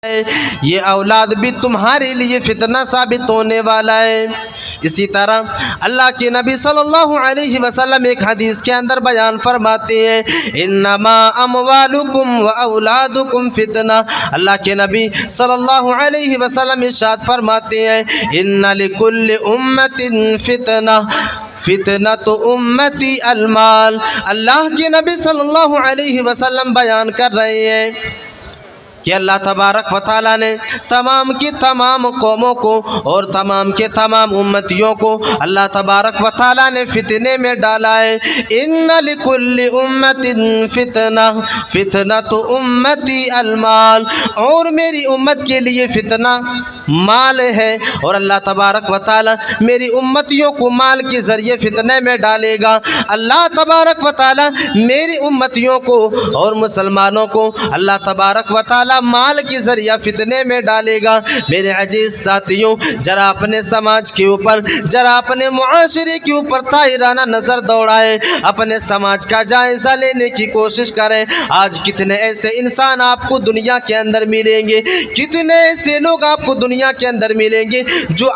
یہ اولاد بھی تمہارے لیے فتنہ ثابت ہونے والا ہے۔ اسی طرح اللہ کے نبی صلی اللہ علیہ وسلم ایک حدیث کے اندر بیان فرماتے ہیں انما اموالکم و اولادکم فتنہ۔ اللہ کے نبی صلی اللہ علیہ وسلم ارشاد فرماتے ہیں ان لکل امت فتنہ فتنۃ امتی المال۔ اللہ کے نبی صلی اللہ علیہ وسلم بیان کر رہے ہیں کہ اللہ تبارک و تعالیٰ نے تمام کی تمام قوموں کو اور تمام کے تمام امتیوں کو اللہ تبارک و تعالیٰ نے فتنے میں ڈالا ہے۔ ان لکل امت فتنہ فتنۃ امتی المال، اور میری امت کے لیے فتنہ مال ہے، اور اللہ تبارک و تعالیٰ میری امتیوں کو مال کے ذریعے فتنے میں ڈالے گا۔ اللہ تبارک و تعالیٰ میری امتیوں کو اور مسلمانوں کو اللہ تبارک و تعالیٰ مال کے ذریعہ فتنے میں ڈالے گا۔ میرے عزیز ساتھیوں، ذرا اپنے سماج کے اوپر، ذرا اپنے معاشرے کے اوپر طاہرانہ نظر دوڑائیں، اپنے سماج کا جائزہ لینے کی کوشش کریں۔ آج کتنے ایسے انسان آپ کو دنیا کے اندر ملیں گے، کتنے ایسے لوگ آپ کو دنیا کے اندر ملیں گے جو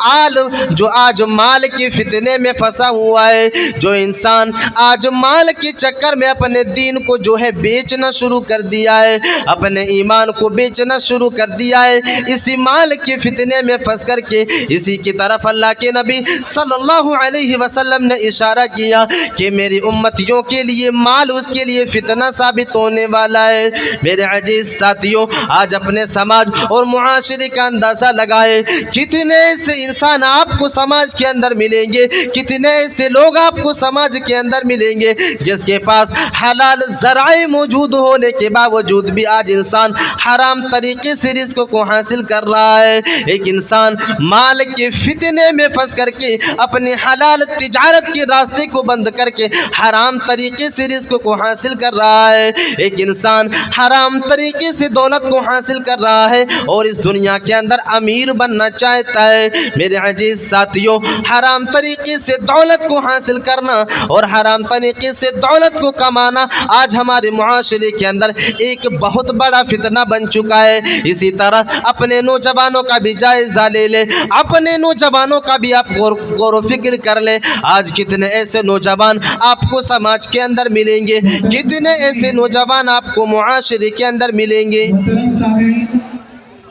آج مال کے فتنے میں پھنسا ہوا ہے، جو انسان آج مال کے چکر میں اپنے دین کو جو ہے بیچنا شروع کر دیا ہے، اپنے ایمان کو بیچنا شروع کر دیا ہے، اسی مال کے فتنے میں پھنس کر کے اسی کی طرف اللہ کے نبی صلی اللہ علیہ وسلم نے اشارہ کیا کہ میری امتیوں کے لیے مال اس کے لیے فتنہ ثابت ہونے والا ہے۔ میرے عزیز ساتھیوں، آج اپنے سماج اور معاشرے کا اندازہ لگائے، کتنے ایسے انسان آپ کو سماج کے اندر ملیں گے، کتنے ایسے لوگ آپ کو سماج کے اندر ملیں گے جس کے پاس حلال ذرائع موجود ہونے کے باوجود بھی آج انسان حرام طریقے سے رزق کو حاصل کر رہا ہے۔ ایک انسان مال کے فتنے میں پھنس کر کے اپنے حلال تجارت کے راستے کو بند کر کے حرام طریقے سے رزق کو حاصل کر رہا ہے۔ ایک انسان حرام طریقے سے دولت کو حاصل کر رہا ہے اور اس دنیا کے اندر امیر بننا چاہتا ہے۔ میرے عزیز ساتھیوں، حرام طریقے سے دولت کو حاصل کرنا اور حرام طریقے سے دولت کو کمانا آج ہمارے معاشرے کے اندر ایک بہت بڑا فتنہ بن چکا ہے۔ اسی طرح اپنے نوجوانوں کا بھی جائزہ لے لیں، اپنے نوجوانوں کا بھی آپ غور و فکر کر لیں۔ آج کتنے ایسے نوجوان آپ کو سماج کے اندر ملیں گے، کتنے ایسے نوجوان آپ کو معاشرے کے اندر ملیں گے۔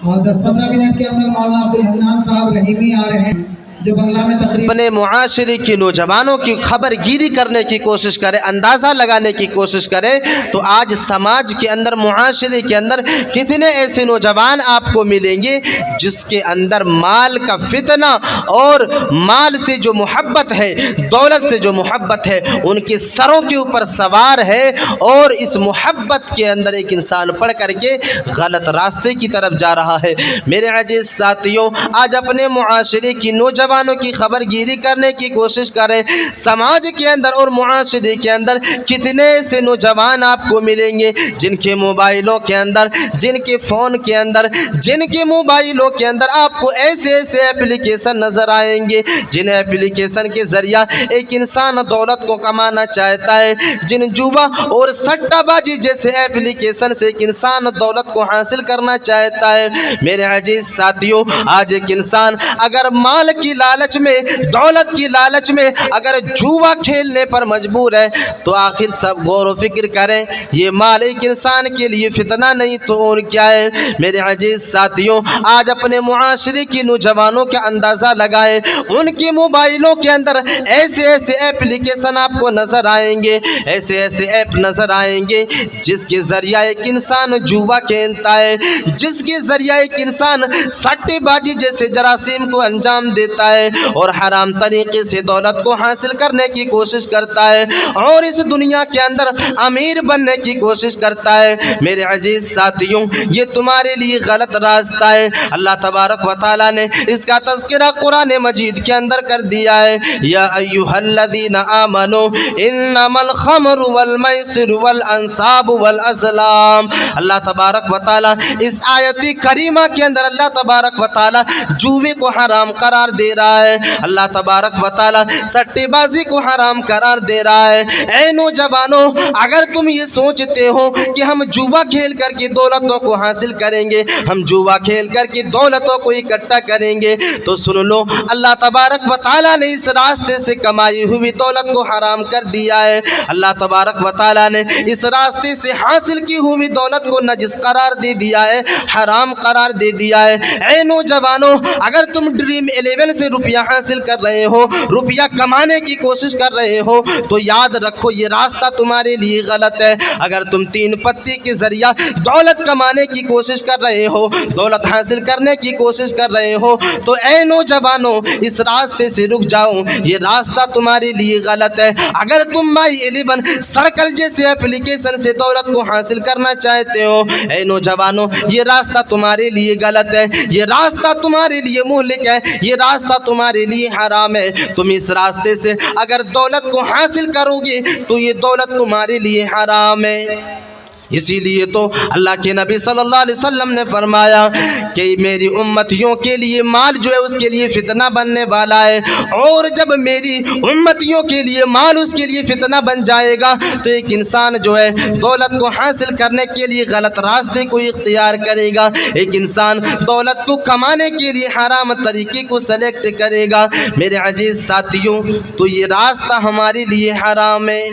اور 10-15 منٹ کے اندر مولانا عبدالحنان صاحب رحیمی آ رہے ہیں جو بنگلہ میں تقریب اپنے معاشرے کی نوجوانوں کی خبر گیری کرنے کی کوشش کرے، اندازہ لگانے کی کوشش کرے تو آج سماج کے اندر، معاشرے کے اندر کتنے ایسے نوجوان آپ کو ملیں گے جس کے اندر مال کا فتنہ اور مال سے جو محبت ہے، دولت سے جو محبت ہے، ان کے سروں کے اوپر سوار ہے، اور اس محبت کے اندر ایک انسان پڑھ کر کے غلط راستے کی طرف جا رہا ہے۔ میرے عزیز ساتھیوں، آج اپنے معاشرے کی نوجوانوں کی خبر گیری کرنے کی کوشش کریں۔ سماج کے اندر اور معاشرے کے اندر کتنے سے نوجوان آپ کو ملیں گے جن کے موبائلوں کے اندر، جن کے فون کے اندر، جن کے موبائلوں کے اندر آپ کو ایسے ایسے ایپلیکیشن نظر آئیں گے جن ایپلیکیشن کے ذریعہ ایک انسان دولت کو کمانا چاہتا ہے، جن جوا اور سٹہ بازی جیسے ایپلیکیشن سے ایک انسان دولت کو حاصل کرنا چاہتا ہے۔ میرے عزیز ساتھیوں، آج ایک انسان اگر مال کی لالچ میں، دولت کی لالچ میں اگر جوا کھیلنے پر مجبور ہے تو آخر سب غور و فکر کریں، یہ مال ایک انسان کے لیے فتنہ نہیں تو اور کیا ہے۔ میرے عزیز ساتھیوں، آج اپنے معاشرے کی نوجوانوں کا اندازہ لگائیں، ان کے موبائلوں کے اندر ایسے ایسے ایپلیکیشن آپ کو نظر آئیں گے، ایسے ایسے ایپ نظر آئیں گے جس کے ذریعہ ایک انسان جوا کھیلتا ہے، جس کے ذریعہ ایک انسان سٹے بازی جیسے جراثیم کو انجام دیتا ہے اور حرام طریقے سے دولت کو حاصل کرنے کی کوشش کرتا ہے اور اس دنیا کے اندر امیر بننے کی کوشش کرتا ہے۔ میرے عزیز ساتھیوں، یہ تمہارے لیے غلط راستہ ہے۔ اللہ تبارک و تعالیٰ نے اس کا تذکرہ قرآن مجید کے اندر کر دیا ہے، یا ایھا الذین آمنوا انما الخمر والمیسر والانصاب والازلام۔ اللہ تبارک و تعالیٰ اس آیت کریمہ کے اندر اللہ تبارک و تعالیٰ جوے کو حرام قرار دے رہا رہا ہے, اللہ تبارک و تعالیٰ سٹے بازی کو حرام قرار دے رہا ہے. اے نوجوانوں, اگر تم یہ سوچتے ہو کہ ہم جوا کھیل کر کے دولتوں کو حاصل کریں گے, ہم جوا کھیل کر کے دولتوں کو اکٹھا کریں گے, تو سن لو, اللہ تبارک و تعالیٰ نے اس راستے سے کمائی ہوئی دولت کو حرام کر دیا ہے. اللہ تبارک و تعالیٰ نے اس راستے سے حاصل کی ہوئی دولت کو نجس قرار دے دیا ہے, حرام قرار دے دیا ہے. اے نوجوانوں, اگر تم ڈریم 11 سے روپیہ حاصل کر رہے ہو, روپیہ کمانے کی کوشش کر رہے ہو, تو یاد رکھو یہ راستہ تمہارے لیے غلط ہے. اگر تم 3 پتی کے ذریعہ دولت کمانے کی کوشش کر رہے ہو, دولت حاصل کرنے کی کوشش کر رہے ہو, تو اے نوجوانوں اس راستے سے رک جاؤ, یہ راستہ تمہارے لیے غلط ہے. اگر تم مائی 11 سرکل جیسے اپلیکیشن سے دولت کو حاصل کرنا چاہتے ہو, اے نوجوانوں یہ راستہ تمہارے لیے غلط ہے, یہ راستہ تمہارے لیے مہلک ہے, یہ راستہ تمہارے لیے حرام ہے. تم اس راستے سے اگر دولت کو حاصل کرو گے تو یہ دولت تمہارے لیے حرام ہے. اسی لیے تو اللہ کے نبی صلی اللہ علیہ وسلم نے فرمایا کہ میری امتیوں کے لیے مال جو ہے اس کے لیے فتنہ بننے والا ہے, اور جب میری امتیوں کے لیے مال اس کے لیے فتنہ بن جائے گا تو ایک انسان جو ہے دولت کو حاصل کرنے کے لیے غلط راستے کو اختیار کرے گا, ایک انسان دولت کو کمانے کے لیے حرام طریقے کو سلیکٹ کرے گا. میرے عزیز ساتھیوں, تو یہ راستہ ہمارے لیے حرام ہے,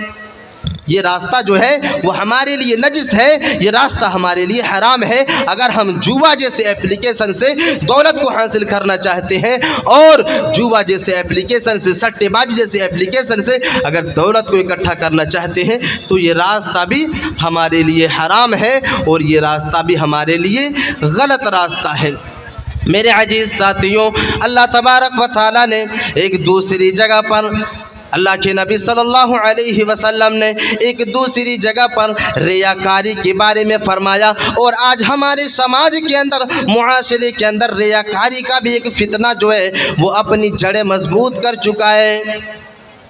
یہ راستہ جو ہے وہ ہمارے لیے نجس ہے, یہ راستہ ہمارے لیے حرام ہے. اگر ہم جوا جیسے اپلیکیشن سے دولت کو حاصل کرنا چاہتے ہیں, اور جوا جیسے اپلیکیشن سے, سٹے بازی جیسے اپلیکیشن سے اگر دولت کو اکٹھا کرنا چاہتے ہیں, تو یہ راستہ بھی ہمارے لیے حرام ہے, اور یہ راستہ بھی ہمارے لیے غلط راستہ ہے. میرے عزیز ساتھیوں, اللہ تبارک و تعالیٰ نے ایک دوسری جگہ پر, اللہ کے نبی صلی اللہ علیہ وسلم نے ایک دوسری جگہ پر ریاکاری کے بارے میں فرمایا. اور آج ہمارے سماج کے اندر, معاشرے کے اندر ریاکاری کا بھی ایک فتنہ جو ہے وہ اپنی جڑیں مضبوط کر چکا ہے.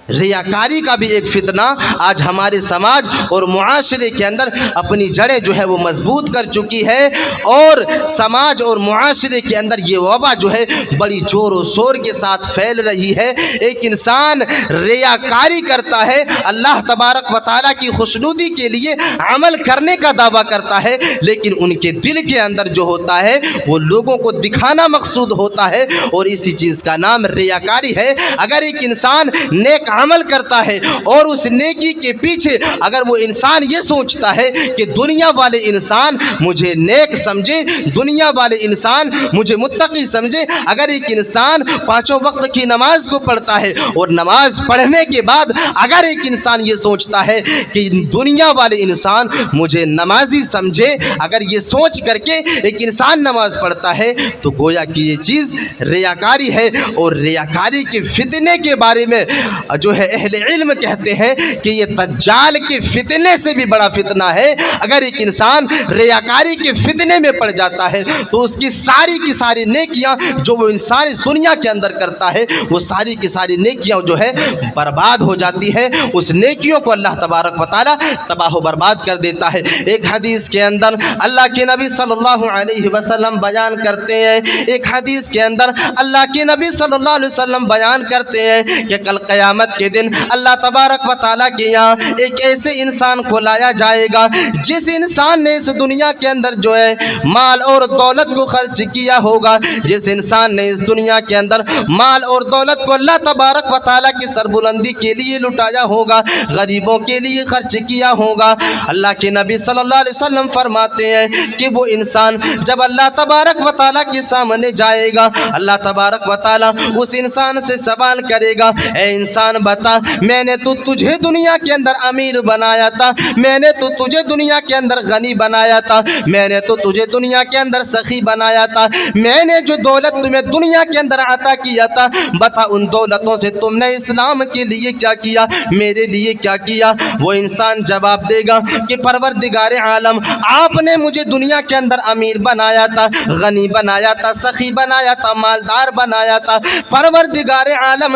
ریاکاری کا بھی ایک فتنہ آج ہمارے سماج اور معاشرے کے اندر اپنی جڑیں جو ہے وہ مضبوط کر چکی ہے, اور سماج اور معاشرے کے اندر یہ وبا جو ہے بڑی زور و شور کے ساتھ پھیل رہی ہے. ایک انسان ریاکاری کرتا ہے, اللہ تبارک و تعالیٰ کی خوشنودی کے لیے عمل کرنے کا دعویٰ کرتا ہے, لیکن ان کے دل کے اندر جو ہوتا ہے وہ لوگوں کو دکھانا مقصود ہوتا ہے, اور اسی چیز کا نام ریاکاری ہے. اگر ایک انسان نیک عمل کرتا ہے اور اس نیکی کے پیچھے اگر وہ انسان یہ سوچتا ہے کہ دنیا والے انسان مجھے نیک سمجھے, دنیا والے انسان مجھے متقی سمجھے, اگر ایک انسان 5 وقت کی نماز کو پڑھتا ہے اور نماز پڑھنے کے بعد اگر ایک انسان یہ سوچتا ہے کہ دنیا والے انسان مجھے نمازی سمجھے, اگر یہ سوچ کر کے ایک انسان نماز پڑھتا ہے تو گویا کہ یہ چیز ریاکاری ہے. اور ریاکاری کے فتنے کے بارے میں جو ہے اہل علم کہتے ہیں کہ یہ دجال کے فتنے سے بھی بڑا فتنہ ہے. اگر ایک انسان ریاکاری کے فتنے میں پڑ جاتا ہے تو اس کی ساری نیکیاں جو وہ انسان اس دنیا کے اندر کرتا ہے وہ ساری کی ساری نیکیاں جو ہے برباد ہو جاتی ہے. اس نیکیوں کو اللہ تبارک و تعالیٰ تباہ و برباد کر دیتا ہے. ایک حدیث کے اندر اللہ کے نبی صلی اللہ علیہ وسلم بیان کرتے ہیں, ایک حدیث کے اندر اللہ کے نبی صلی اللہ علیہ وسلم بیان کرتے ہیں کہ کل قیامت کے دن اللہ تبارک و تعالیٰ کے یہاں ایک ایسے انسان کو لایا جائے گا جس انسان نے اس دنیا کے اندر جو ہے مال اور دولت کو خرچ کیا ہوگا, جس انسان نے اس دنیا کے اندر مال اور دولت کو اللہ تبارک و تعالیٰ کی سربلندی کے لیے لٹایا ہوگا, غریبوں کے لیے خرچ کیا ہوگا. اللہ کے نبی صلی اللہ علیہ وسلم فرماتے ہیں کہ وہ انسان جب اللہ تبارک و تعالیٰ کے سامنے جائے گا, اللہ تبارک و تعالیٰ اس انسان سے سوال کرے گا, اے انسان بتا, میں نے تو تجھے دنیا کے اندر امیر بنایا تھا, میں نے تو تجھے دنیا کے اندر غنی بنایا تھا, میں نے تو تجھے دنیا کے اندر سخی بنایا تھا, میں نے جو دولت تمہیں دنیا کے اندر عطا کیا تھا بتا ان دولتوں سے تم نے اسلام کے لیے کیا کیا, میرے لیے کیا کیا؟ وہ انسان جواب دے گا کہ پروردگار عالم, آپ نے مجھے دنیا کے اندر امیر بنایا تھا, غنی بنایا تھا, سخی بنایا تھا, مالدار بنایا تھا. پروردگار عالم,